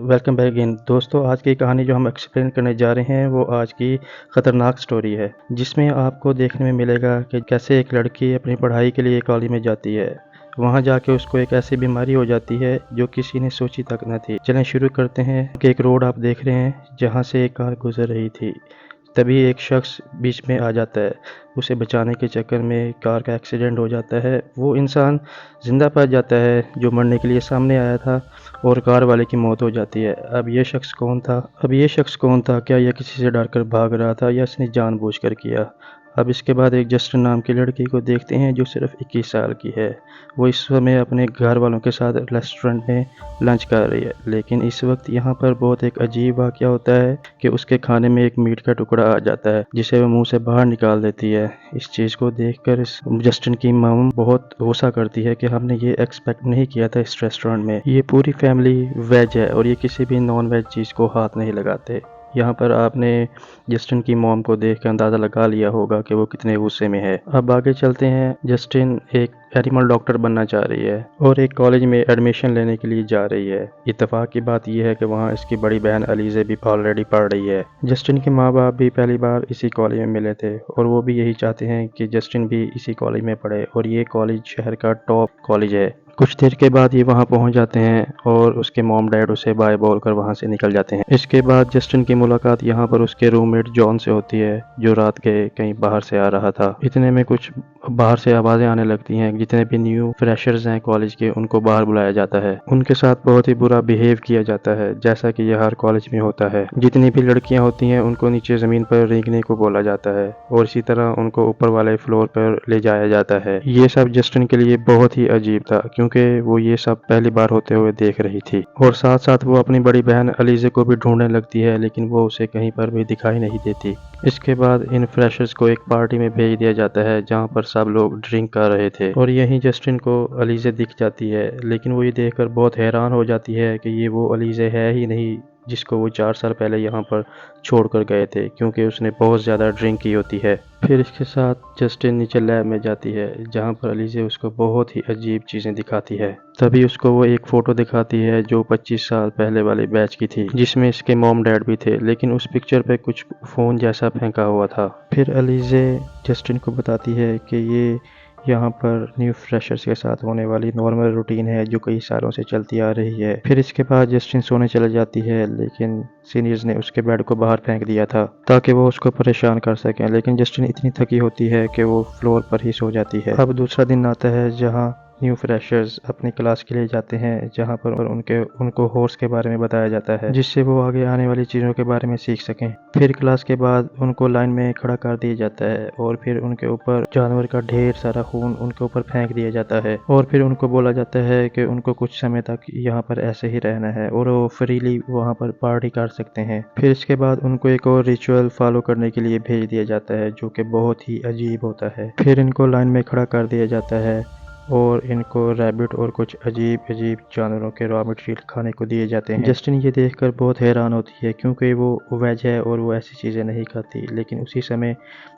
Welcome back again دوستو، آج کی کہانی جو ہم ایکسپلین کرنے جا رہے ہیں وہ آج کی خطرناک سٹوری ہے، جس میں آپ کو دیکھنے میں ملے گا کہ کیسے ایک لڑکی اپنی پڑھائی کے لیے کالج میں جاتی ہے۔ وہاں جا کے اس کو ایک ایسی بیماری ہو جاتی ہے جو کسی نے سوچی تک نہ تھی۔ چلیں شروع کرتے ہیں کہ ایک روڈ آپ دیکھ رہے ہیں جہاں سے ایک کار گزر رہی تھی۔ تبھی ایک شخص بیچ میں آ جاتا ہے، اسے بچانے کے چکر میں کار کا ایکسیڈنٹ ہو جاتا ہے۔ وہ انسان زندہ پا جاتا ہے جو مرنے کے لیے سامنے آیا تھا، اور کار والے کی موت ہو جاتی ہے۔ اب یہ شخص کون تھا؟ کیا یہ کسی سے ڈر کر بھاگ رہا تھا یا اس نے جان بوجھ کر کیا؟ اب اس کے بعد ایک جسٹن نام کی لڑکی کو دیکھتے ہیں جو صرف 21 سال کی ہے۔ وہ اس سمے اپنے گھر والوں کے ساتھ ریسٹورنٹ میں لنچ کر رہی ہے، لیکن اس وقت یہاں پر بہت ایک عجیب واقعہ ہوتا ہے کہ اس کے کھانے میں ایک میٹ کا ٹکڑا آ جاتا ہے جسے وہ منہ سے باہر نکال دیتی ہے۔ اس چیز کو دیکھ کر جسٹن کی مام بہت غصہ کرتی ہے کہ ہم نے یہ ایکسپیکٹ نہیں کیا تھا اس ریسٹورنٹ میں۔ یہ پوری فیملی ویج ہے اور یہ کسی بھی نان ویج چیز کو ہاتھ نہیں لگاتے۔ یہاں پر آپ نے جسٹن کی موم کو دیکھ کر اندازہ لگا لیا ہوگا کہ وہ کتنے غصے میں ہے۔ اب آگے چلتے ہیں۔ جسٹن ایک اینیمل ڈاکٹر بننا چاہ رہی ہے اور ایک کالج میں ایڈمیشن لینے کے لیے جا رہی ہے۔ اتفاق کی بات یہ ہے کہ وہاں اس کی بڑی بہن الیزا بھی آلریڈی پڑھ رہی ہے۔ جسٹن کے ماں باپ بھی پہلی بار اسی کالج میں ملے تھے اور وہ بھی یہی چاہتے ہیں کہ جسٹن بھی اسی کالج میں پڑھے، اور یہ کالج شہر کا ٹاپ کالج ہے۔ کچھ دیر کے بعد یہ وہاں پہنچ جاتے ہیں اور اس کے موم ڈیڈ اسے بائے بول کر وہاں سے نکل جاتے ہیں۔ اس کے بعد جسٹن کی ملاقات یہاں پر اس کے روم میٹ جان سے ہوتی ہے جو رات کے کہیں باہر سے آ رہا تھا۔ اتنے میں کچھ باہر سے آوازیں آنے لگتی ہیں۔ جتنے بھی نیو فریشرز ہیں کالج کے، ان کو باہر بلایا جاتا ہے۔ ان کے ساتھ بہت ہی برا بیہیو کیا جاتا ہے، جیسا کہ یہ ہر کالج میں ہوتا ہے۔ جتنی بھی لڑکیاں ہوتی ہیں ان کو نیچے زمین پر رینگنے کو بولا جاتا ہے اور اسی طرح ان کو اوپر والے فلور پر لے جایا جاتا ہے۔ یہ سب جسٹن کے لیے بہت ہی عجیب تھا کیونکہ وہ یہ سب پہلی بار ہوتے ہوئے دیکھ رہی تھی، اور ساتھ ساتھ وہ اپنی بڑی بہن الیزا کو بھی ڈھونڈنے لگتی ہے، لیکن وہ اسے کہیں پر بھی دکھائی نہیں دیتی۔ اس کے بعد ان فریشرز کو ایک پارٹی میں بھیج دیا جاتا ہے جہاں پر سب لوگ ڈرنک کر رہے تھے، اور یہیں جسٹن کو الیزا دکھ جاتی ہے، لیکن وہ یہ دیکھ کر بہت حیران ہو جاتی ہے کہ یہ وہ الیزا ہے ہی نہیں جس کو وہ 4 سال پہلے یہاں پر چھوڑ کر گئے تھے، کیونکہ اس نے بہت زیادہ ڈرنک کی ہوتی ہے۔ پھر اس کے ساتھ جسٹن نیچے لیب میں جاتی ہے جہاں پر الیزا اس کو بہت ہی عجیب چیزیں دکھاتی ہے۔ تبھی اس کو وہ ایک فوٹو دکھاتی ہے جو 25 سال پہلے والے بیچ کی تھی، جس میں اس کے موم ڈیڈ بھی تھے، لیکن اس پکچر پہ کچھ فون جیسا پھینکا ہوا تھا۔ پھر الیزا جسٹن کو بتاتی ہے کہ یہ یہاں پر نیو فریشرز کے ساتھ ہونے والی نارمل روٹین ہے جو کئی سالوں سے چلتی آ رہی ہے۔ پھر اس کے بعد جسٹن سونے چلے جاتی ہے، لیکن سینئرز نے اس کے بیڈ کو باہر پھینک دیا تھا تاکہ وہ اس کو پریشان کر سکیں، لیکن جسٹن اتنی تھکی ہوتی ہے کہ وہ فلور پر ہی سو جاتی ہے۔ اب دوسرا دن آتا ہے جہاں نیو فریشرز اپنی کلاس کے لیے جاتے ہیں، جہاں پر ان کو ہارس کے بارے میں بتایا جاتا ہے جس سے وہ آگے آنے والی چیزوں کے بارے میں سیکھ سکیں۔ پھر کلاس کے بعد ان کو لائن میں کھڑا کر دیا جاتا ہے اور پھر ان کے اوپر جانور کا ڈھیر سارا خون ان کے اوپر پھینک دیا جاتا ہے، اور پھر ان کو بولا جاتا ہے کہ ان کو کچھ سمے تک یہاں پر ایسے ہی رہنا ہے اور وہ فریلی وہاں پر پارٹی کر سکتے ہیں۔ پھر اس کے بعد ان کو ایک اور ریچول فالو کرنے کے لیے بھیج دیا جاتا ہے جو کہ بہت ہی عجیب ہوتا ہے۔ پھر ان کو لائن میں کھڑا کر دیا جاتا ہے اور ان کو ریبٹ اور کچھ عجیب جانوروں کے را مٹیریل کھانے کو دیے جاتے ہیں۔ جسٹن یہ دیکھ کر بہت حیران ہوتی ہے کیونکہ وہ ویج ہے اور وہ ایسی چیزیں نہیں کھاتی، لیکن اسی سمے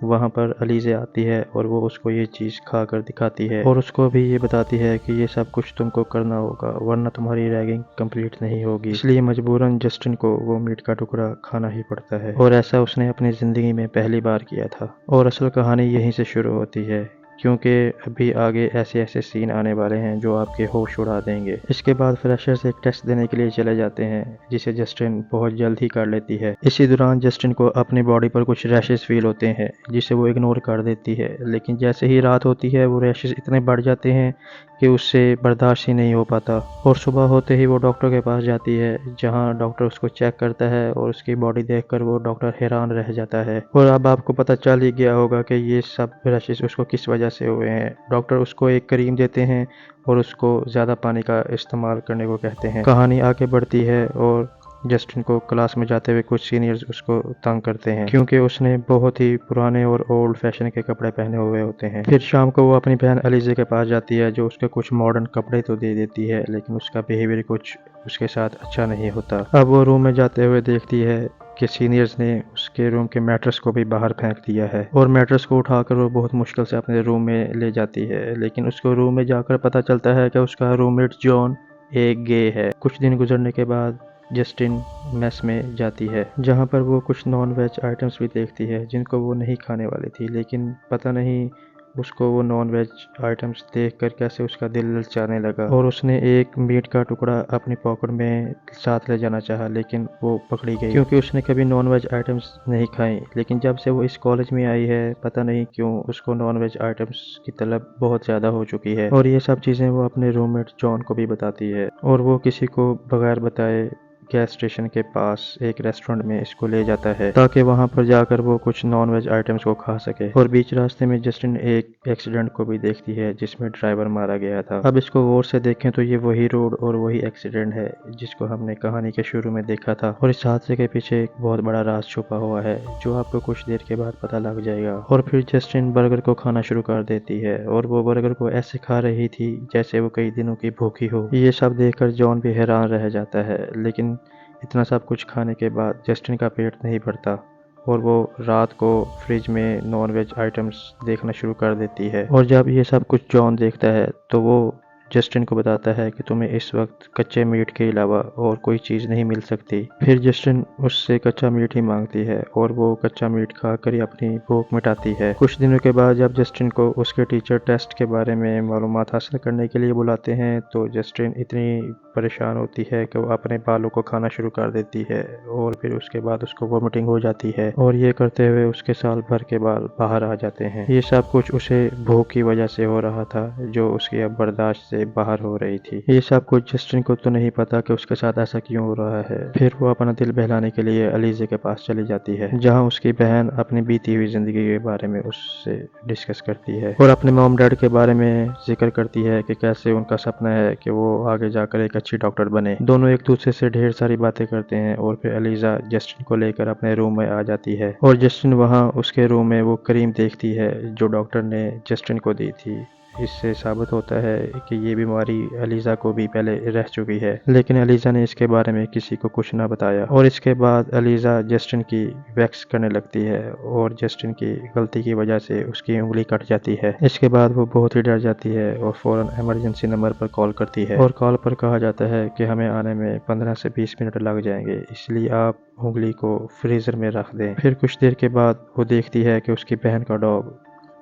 وہاں پر الیزا آتی ہے اور وہ اس کو یہ چیز کھا کر دکھاتی ہے اور اس کو بھی یہ بتاتی ہے کہ یہ سب کچھ تم کو کرنا ہوگا ورنہ تمہاری ریگنگ کمپلیٹ نہیں ہوگی، اس لیے مجبوراً جسٹن کو وہ میٹ کا ٹکڑا کھانا ہی پڑتا ہے، اور ایسا اس نے اپنی زندگی میں پہلی بار کیا تھا۔ اور اصل کہانی یہیں سے شروع ہوتی ہے کیونکہ ابھی آگے ایسے سین آنے والے ہیں جو آپ کے ہوش اڑا دیں گے۔ اس کے بعد فریشرز ایک ٹیسٹ دینے کے لیے چلے جاتے ہیں جسے جسٹن بہت جلد ہی کر لیتی ہے۔ اسی دوران جسٹن کو اپنی باڈی پر کچھ ریشز فیل ہوتے ہیں جسے وہ اگنور کر دیتی ہے، لیکن جیسے ہی رات ہوتی ہے وہ ریشز اتنے بڑھ جاتے ہیں کہ اس سے برداشت ہی نہیں ہو پاتا، اور صبح ہوتے ہی وہ ڈاکٹر کے پاس جاتی ہے جہاں ڈاکٹر اس کو چیک کرتا ہے اور اس کی باڈی دیکھ کر وہ ڈاکٹر حیران رہ جاتا ہے۔ اور اب آپ کو پتہ چل ہی گیا ہوگا کہ یہ سب ریشز اس کو کس وجہ سے ہوئے ہیں۔ ڈاکٹر اس کو ایک کریم دیتے ہیں اور اس کو زیادہ پانی کا استعمال کرنے کو کہتے ہیں۔ کہانی آگے بڑھتی ہے اور جسٹن کو کلاس میں جاتے ہوئے کچھ سینئرز اس کو تنگ کرتے ہیں کیونکہ اس نے بہت ہی پرانے اور اولڈ فیشن کے کپڑے پہنے ہوئے ہوتے ہیں۔ پھر شام کو وہ اپنی بہن الیزا کے پاس جاتی ہے جو اس کے کچھ ماڈرن کپڑے تو دے دیتی ہے، لیکن اس کا بیہیویئر کچھ اس کے ساتھ اچھا نہیں ہوتا۔ اب وہ روم میں جاتے ہوئے دیکھتی ہے کہ سینئرز نے اس کے روم کے میٹرس کو بھی باہر پھینک دیا ہے، اور میٹرس کو اٹھا کر وہ بہت مشکل سے اپنے روم میں لے جاتی ہے، لیکن اس کو روم میں جا کر پتہ چلتا ہے کہ اس کا روم میٹ جان ایک گے ہے۔ کچھ دن گزرنے کے بعد جسٹن میس میں جاتی ہے، جہاں پر وہ کچھ نان ویج آئٹمس بھی دیکھتی ہے جن کو وہ نہیں کھانے والی تھی، لیکن پتہ نہیں اس کو وہ نان ویج آئٹمس دیکھ کر کیسے اس کا دل للچانے لگا اور اس نے ایک میٹ کا ٹکڑا اپنی پاکٹ میں ساتھ لے جانا چاہا، لیکن وہ پکڑی گئی کیونکہ اس نے کبھی نان ویج آئٹمس نہیں کھائیں۔ لیکن جب سے وہ اس کالج میں آئی ہے، پتہ نہیں کیوں اس کو نان ویج آئٹمس کی طلب بہت زیادہ ہو چکی ہے، اور یہ سب چیزیں وہ اپنے روم میٹ جان کو بھی بتاتی ہے، اور وہ کسی کو بغیر بتائے گیس اسٹیشن کے پاس ایک ریسٹورنٹ میں اس کو لے جاتا ہے تاکہ وہاں پر جا کر وہ کچھ نان ویج آئٹمس کو کھا سکے، اور بیچ راستے میں جسٹن ایک ایکسیڈنٹ کو بھی دیکھتی ہے جس میں ڈرائیور مارا گیا تھا۔ اب اس کو غور سے دیکھیں تو یہ وہی روڈ اور وہی ایکسیڈنٹ ہے جس کو ہم نے کہانی کے شروع میں دیکھا تھا، اور اس حادثے کے پیچھے ایک بہت بڑا راز چھپا ہوا ہے جو آپ کو کچھ دیر کے بعد پتہ لگ جائے گا۔ اور پھر جسٹن برگر کو کھانا شروع کر دیتی ہے، اور وہ برگر کو ایسے کھا رہی تھی جیسے وہ کئی دنوں کی بھوکی ہو۔ یہ سب دیکھ کر جان بھی حیران رہ جاتا ہے، لیکن اتنا سب کچھ کھانے کے بعد جسٹن کا پیٹ نہیں بھرتا، اور وہ رات کو فریج میں نان ویج آئٹمس دیکھنا شروع کر دیتی ہے، اور جب یہ سب کچھ جان دیکھتا ہے تو وہ جسٹن کو بتاتا ہے کہ تمہیں اس وقت کچے میٹ کے علاوہ اور کوئی چیز نہیں مل سکتی۔ پھر جسٹن اس سے کچا میٹ ہی مانگتی ہے، اور وہ کچا میٹ کھا کر ہی اپنی بھوک مٹاتی ہے۔ کچھ دنوں کے بعد جب جسٹن کو اس کے ٹیچر ٹیسٹ کے بارے میں معلومات حاصل کرنے کے لیے بلاتے ہیں تو جسٹن اتنی پریشان ہوتی ہے کہ وہ اپنے بالوں کو کھانا شروع کر دیتی ہے، اور پھر اس کے بعد اس کو وومٹنگ ہو جاتی ہے، اور یہ کرتے ہوئے اس کے سال بھر کے بال باہر آ جاتے ہیں۔ یہ سب کچھ اسے بھوک کی وجہ سے ہو رہا تھا جو اس کی اب برداشت سے باہر ہو رہی تھی۔ یہ سب کچھ جسٹن کو تو نہیں پتا کہ اس کے ساتھ ایسا کیوں ہو رہا ہے۔ پھر وہ اپنا دل بہلانے کے لیے الیزے کے پاس چلی جاتی ہے، جہاں اس کی بہن اپنی بیتی ہوئی زندگی کے بارے میں اس سے ڈسکس کرتی ہے، اور اپنے موم ڈیڈ کے بارے میں ذکر کرتی ہے کہ کیسے ان کا سپنا ہے کہ وہ آگے جا کر ایک اچھی ڈاکٹر بنے۔ دونوں ایک دوسرے سے ڈھیر ساری باتیں کرتے ہیں، اور پھر الیزا جسٹن کو لے کر اپنے روم میں آ جاتی ہے، اور جسٹن وہاں اس کے روم میں وہ کریم دیکھتی ہے جو ڈاکٹر نے جسٹن کو دی تھی۔ اس سے ثابت ہوتا ہے کہ یہ بیماری الیزا کو بھی پہلے رہ چکی ہے، لیکن الیزا نے اس کے بارے میں کسی کو کچھ نہ بتایا، اور اس کے بعد الیزا جسٹن کی ویکس کرنے لگتی ہے، اور جسٹن کی غلطی کی وجہ سے اس کی انگلی کٹ جاتی ہے۔ اس کے بعد وہ بہت ہی ڈر جاتی ہے اور فوراً ایمرجنسی نمبر پر کال کرتی ہے، اور کال پر کہا جاتا ہے کہ ہمیں آنے میں 15 سے 20 منٹ لگ جائیں گے، اس لیے آپ انگلی کو فریزر میں رکھ دیں۔ پھر کچھ دیر کے بعد وہ دیکھتی ہے کہ اس کی بہن کا ڈاگ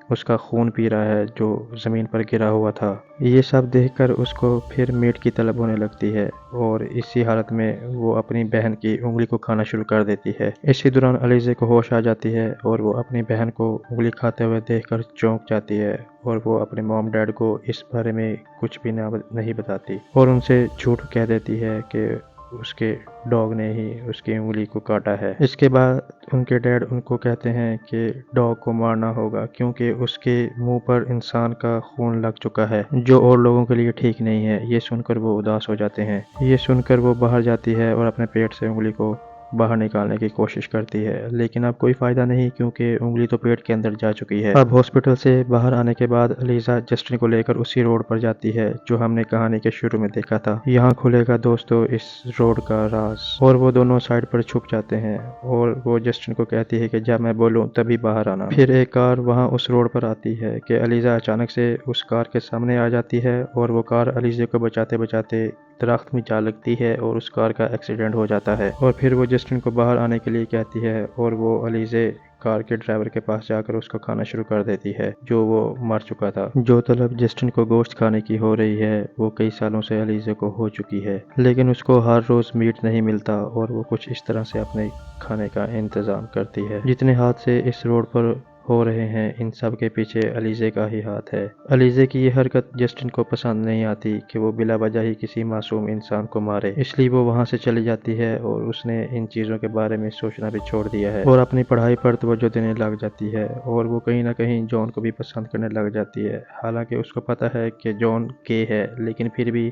اس کا خون پی رہا ہے جو زمین پر گرا ہوا تھا۔ یہ سب دیکھ کر اس کو پھر میٹ کی طلب ہونے لگتی ہے، اور اسی حالت میں وہ اپنی بہن کی انگلی کو کھانا شروع کر دیتی ہے۔ اسی دوران الیزے کو ہوش آ جاتی ہے، اور وہ اپنی بہن کو انگلی کھاتے ہوئے دیکھ کر چونک جاتی ہے، اور وہ اپنے موم ڈیڈ کو اس بارے میں کچھ بھی نہیں بتاتی، اور ان سے جھوٹ کہہ دیتی ہے کہ اس کے ڈاگ نے ہی اس کی انگلی کو کاٹا ہے۔ اس کے بعد ان کے ڈیڈ ان کو کہتے ہیں کہ ڈاگ کو مارنا ہوگا کیونکہ اس کے منہ پر انسان کا خون لگ چکا ہے جو اور لوگوں کے لیے ٹھیک نہیں ہے۔ یہ سن کر وہ اداس ہو جاتے ہیں۔ یہ سن کر وہ باہر جاتی ہے اور اپنے پیٹ سے انگلی کو باہر نکالنے کی کوشش کرتی ہے، لیکن اب کوئی فائدہ نہیں کیونکہ انگلی تو پیٹ کے اندر جا چکی ہے۔ اب ہاسپٹل سے باہر آنے کے بعد الیزا جسٹن کو لے کر اسی روڈ پر جاتی ہے جو ہم نے کہانی کے شروع میں دیکھا تھا۔ یہاں کھلے گا دوستو اس روڈ کا راز، اور وہ دونوں سائڈ پر چھپ جاتے ہیں، اور وہ جسٹن کو کہتی ہے کہ جب میں بولوں تبھی باہر آنا۔ پھر ایک کار وہاں اس روڈ پر آتی ہے کہ الیزا اچانک سے اس کار کے سامنے آ جاتی ہے، اور وہ کار الیزا کو بچاتے بچاتے درخت میں جا لگتی ہے اور اس کار کا ایکسیڈنٹ ہو جاتا ہے، اور پھر وہ جسٹن کو باہر آنے کے لیے کہتی ہے، اور وہ الیزے کار کے ڈرائیور کے پاس جا کر اس کو کھانا شروع کر دیتی ہے جو وہ مر چکا تھا۔ جو طلب جسٹن کو گوشت کھانے کی ہو رہی ہے وہ کئی سالوں سے الیزا کو ہو چکی ہے، لیکن اس کو ہر روز میٹ نہیں ملتا، اور وہ کچھ اس طرح سے اپنے کھانے کا انتظام کرتی ہے۔ جتنے حادثے اس روڈ پر ہو رہے ہیں ان سب کے پیچھے الیزے کا ہی ہاتھ ہے۔ الیزے کی یہ حرکت جسٹن کو پسند نہیں آتی کہ وہ بلا وجہ ہی کسی معصوم انسان کو مارے، اس لیے وہ وہاں سے چلی جاتی ہے، اور اس نے ان چیزوں کے بارے میں سوچنا بھی چھوڑ دیا ہے اور اپنی پڑھائی پر توجہ دینے لگ جاتی ہے، اور وہ کہیں نہ کہیں جان کو بھی پسند کرنے لگ جاتی ہے۔ حالانکہ اس کو پتہ ہے کہ جان گے ہے، لیکن پھر بھی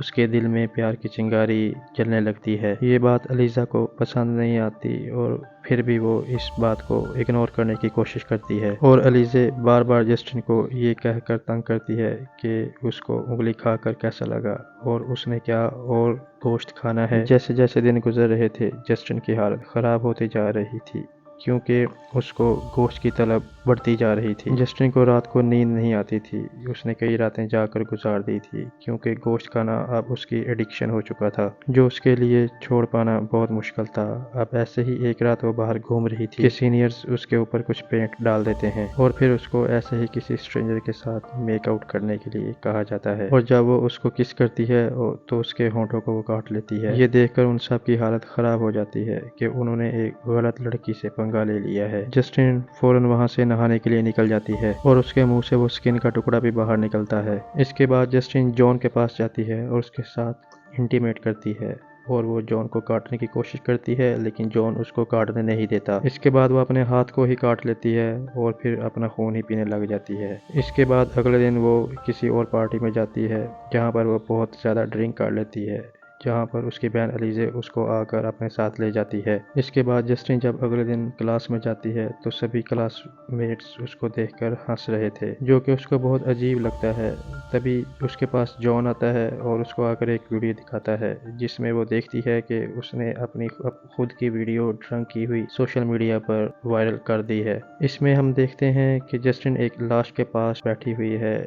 اس کے دل میں پیار کی چنگاری جلنے لگتی ہے۔ یہ بات الیزا کو پسند نہیں آتی، اور پھر بھی وہ اس بات کو اگنور کرنے کی کوشش کرتی ہے، اور الیزا بار بار جسٹن کو یہ کہہ کر تنگ کرتی ہے کہ اس کو انگلی کھا کر کیسا لگا اور اس نے کیا اور گوشت کھانا ہے۔ جیسے جیسے دن گزر رہے تھے جسٹن کی حالت خراب ہوتی جا رہی تھی، کیونکہ اس کو گوشت کی طلب بڑھتی جا رہی تھی۔ جسٹن کو رات کو نیند نہیں آتی تھی، اس نے کئی راتیں جا کر گزار دی تھی کیونکہ گوشت کھانا اب اس کی ایڈکشن ہو چکا تھا، جو اس کے لیے چھوڑ پانا بہت مشکل تھا۔ اب ایسے ہی ایک رات وہ باہر گھوم رہی تھی کہ سینئرز اس کے اوپر کچھ پینٹ ڈال دیتے ہیں اور پھر اس کو ایسے ہی کسی اسٹرینجر کے ساتھ میک آؤٹ کرنے کے لیے کہا جاتا ہے، اور جب وہ اس کو کس کرتی ہے تو اس کے ہونٹوں کو وہ کاٹ لیتی ہے۔ یہ دیکھ کر ان سب کی حالت خراب ہو جاتی ہے کہ انہوں نے ایک غلط لڑکی سے پنگا لے لیا ہے۔ جسٹن فوراً وہاں سے نہانے کے لیے نکل جاتی ہے اور اس کے منہ سے وہ سکن کا ٹکڑا بھی باہر نکلتا ہے۔ اس کے بعد جسٹن جان کے پاس جاتی ہے اور اس کے ساتھ انٹیمیٹ کرتی ہے اور وہ جان کو کاٹنے کی کوشش کرتی ہے، لیکن جان اس کو کاٹنے نہیں دیتا۔ اس کے بعد وہ اپنے ہاتھ کو ہی کاٹ لیتی ہے اور پھر اپنا خون ہی پینے لگ جاتی ہے۔ اس کے بعد اگلے دن وہ کسی اور پارٹی میں جاتی ہے جہاں پر وہ بہت زیادہ ڈرنک کر لیتی ہے، جہاں پر اس کی بہن الیزے اس کو آ کر اپنے ساتھ لے جاتی ہے۔ اس کے بعد جسٹن جب اگلے دن کلاس میں جاتی ہے تو سبھی کلاس میٹس اس کو دیکھ کر ہنس رہے تھے، جو کہ اس کو بہت عجیب لگتا ہے۔ تبھی اس کے پاس جان آتا ہے اور اس کو آ کر ایک ویڈیو دکھاتا ہے جس میں وہ دیکھتی ہے کہ اس نے اپنی خود کی ویڈیو ڈرنک کی ہوئی سوشل میڈیا پر وائرل کر دی ہے۔ اس میں ہم دیکھتے ہیں کہ جسٹن ایک لاش کے پاس بیٹھی ہوئی ہے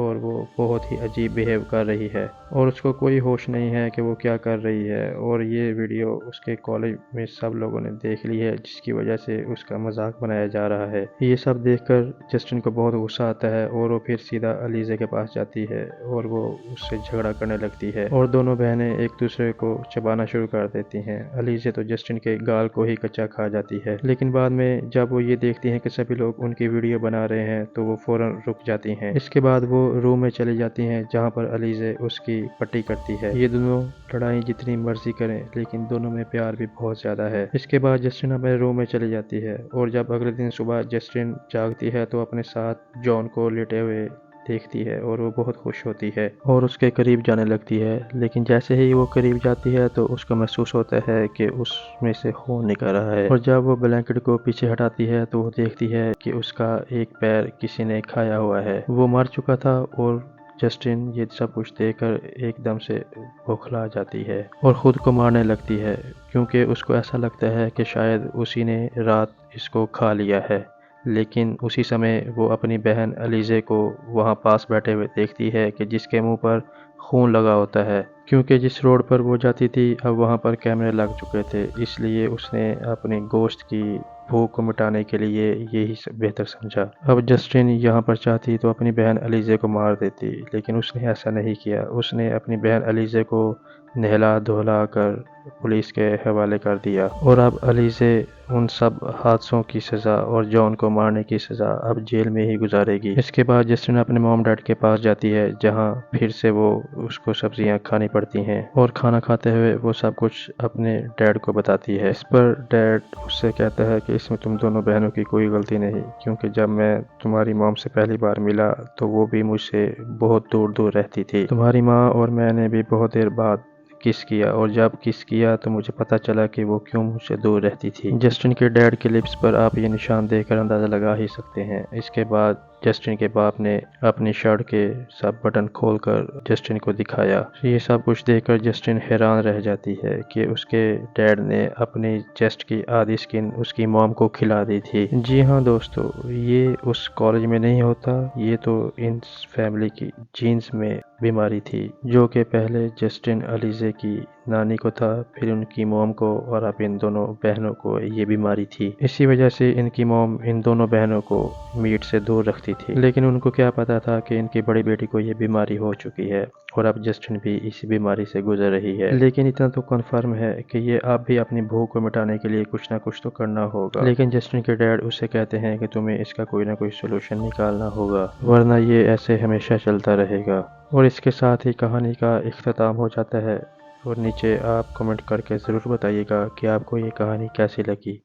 اور وہ بہت ہی عجیب بیہیو کر رہی ہے اور اس کو کوئی ہوش نہیں ہے کہ وہ کیا کر رہی ہے، اور یہ ویڈیو اس کے کالج میں سب لوگوں نے دیکھ لی ہے، جس کی وجہ سے اس کا مذاق بنایا جا رہا ہے۔ یہ سب دیکھ کر جسٹن کو بہت غصہ آتا ہے اور وہ پھر سیدھا الیزے کے پاس جاتی ہے اور وہ اس سے جھگڑا کرنے لگتی ہے اور دونوں بہنیں ایک دوسرے کو چبانا شروع کر دیتی ہیں۔ الیزے تو جسٹن کے گال کو ہی کچا کھا جاتی ہے، لیکن بعد میں جب وہ یہ دیکھتی ہیں کہ سبھی لوگ ان کی ویڈیو بنا رہے ہیں تو وہ فوراً رک جاتی ہیں۔ اس کے بعد وہ روم میں چلی جاتی ہیں جہاں پر الیزے اس کی پٹی کرتی ہے۔ یہ دونوں لڑائی جتنی مرضی کریں لیکن دونوں میں پیار بھی بہت زیادہ ہے۔ اس کے بعد جسٹن اپنے روم میں چلی جاتی ہے اور جب اگلے دن صبح جسٹن جاگتی ہے تو اپنے ساتھ جان کو لیٹے ہوئے دیکھتی ہے اور وہ بہت خوش ہوتی ہے اور اس کے قریب جانے لگتی ہے، لیکن جیسے ہی وہ قریب جاتی ہے تو اس کو محسوس ہوتا ہے کہ اس میں سے خون نکل رہا ہے، اور جب وہ بلینکٹ کو پیچھے ہٹاتی ہے تو وہ دیکھتی ہے کہ اس کا ایک پیر کسی نے کھایا ہوا ہے۔ وہ مر چکا تھا اور جسٹن یہ سب کچھ دیکھ کر ایک دم سے بوکھلا جاتی ہے اور خود کو مارنے لگتی ہے، کیونکہ اس کو ایسا لگتا ہے کہ شاید اسی نے رات اس کو کھا لیا ہے۔ لیکن اسی سمے وہ اپنی بہن الیزے کو وہاں پاس بیٹھے ہوئے دیکھتی ہے کہ جس کے منہ پر خون لگا ہوتا ہے، کیونکہ جس روڈ پر وہ جاتی تھی اب وہاں پر کیمرے لگ چکے تھے، اس لیے اس نے اپنی گوشت کی بھوک کو مٹانے کے لیے یہی بہتر سمجھا۔ اب جسٹن یہاں پر چاہتی تو اپنی بہن الیزے کو مار دیتی، لیکن اس نے ایسا نہیں کیا۔ اس نے اپنی بہن الیزے کو نہلا دھلا کر پولیس کے حوالے کر دیا، اور اب الیزے ان سب حادثوں کی سزا اور جان کو مارنے کی سزا اب جیل میں ہی گزارے گی۔ اس کے بعد جسٹن اپنے موم ڈیڈ کے پاس جاتی ہے جہاں پھر سے وہ اس کو سبزیاں کھانی پڑتی ہیں، اور کھانا کھاتے ہوئے وہ سب کچھ اپنے ڈیڈ کو بتاتی ہے۔ اس پر ڈیڈ اس سے کہتا ہے کہ اس میں تم دونوں بہنوں کی کوئی غلطی نہیں، کیونکہ جب میں تمہاری موم سے پہلی بار ملا تو وہ بھی مجھ سے بہت دور دور رہتی تھی۔ تمہاری ماں اور میں نے بھی بہت دیر بعد کس کیا، اور جب کس کیا تو مجھے پتا چلا کہ وہ کیوں مجھ سے دور رہتی تھی۔ جسٹن کے ڈیڈ کے لپس پر آپ یہ نشان دیکھ کر اندازہ لگا ہی سکتے ہیں۔ اس کے بعد جسٹن کے باپ نے اپنی شرٹ کے سب بٹن کھول کر جسٹن کو دکھایا۔ یہ سب کچھ دیکھ کر جسٹن حیران رہ جاتی ہے کہ اس کے ڈیڈ نے اپنی چیسٹ کی آدھی سکن اس کی موم کو کھلا دی تھی۔ جی ہاں دوستو، یہ اس کالج میں نہیں ہوتا، یہ تو ان فیملی کی جینز میں بیماری تھی، جو کہ پہلے جسٹن الیزے کی نانی کو تھا، پھر ان کی موم کو، اور اب ان دونوں بہنوں کو یہ بیماری تھی۔ اسی وجہ سے ان کی موم ان دونوں بہنوں کو میٹ سے دور رکھتی تھی، لیکن ان کو کیا پتا تھا کہ ان کی بڑی بیٹی کو یہ بیماری ہو چکی ہے اور اب جسٹن بھی اسی بیماری سے گزر رہی ہے۔ لیکن اتنا تو کنفرم ہے کہ یہ اب بھی اپنی بھوک کو مٹانے کے لیے کچھ نہ کچھ تو کرنا ہوگا، لیکن جسٹن کے ڈیڈ اسے کہتے ہیں کہ تمہیں اس کا کوئی نہ کوئی سولوشن نکالنا ہوگا، ورنہ یہ ایسے ہمیشہ چلتا رہے گا۔ اور اس کے ساتھ ہی کہانی کا اختتام ہو جاتا ہے، اور نیچے آپ کمنٹ کر کے ضرور بتائیے گا کہ آپ کو یہ کہانی کیسی لگی۔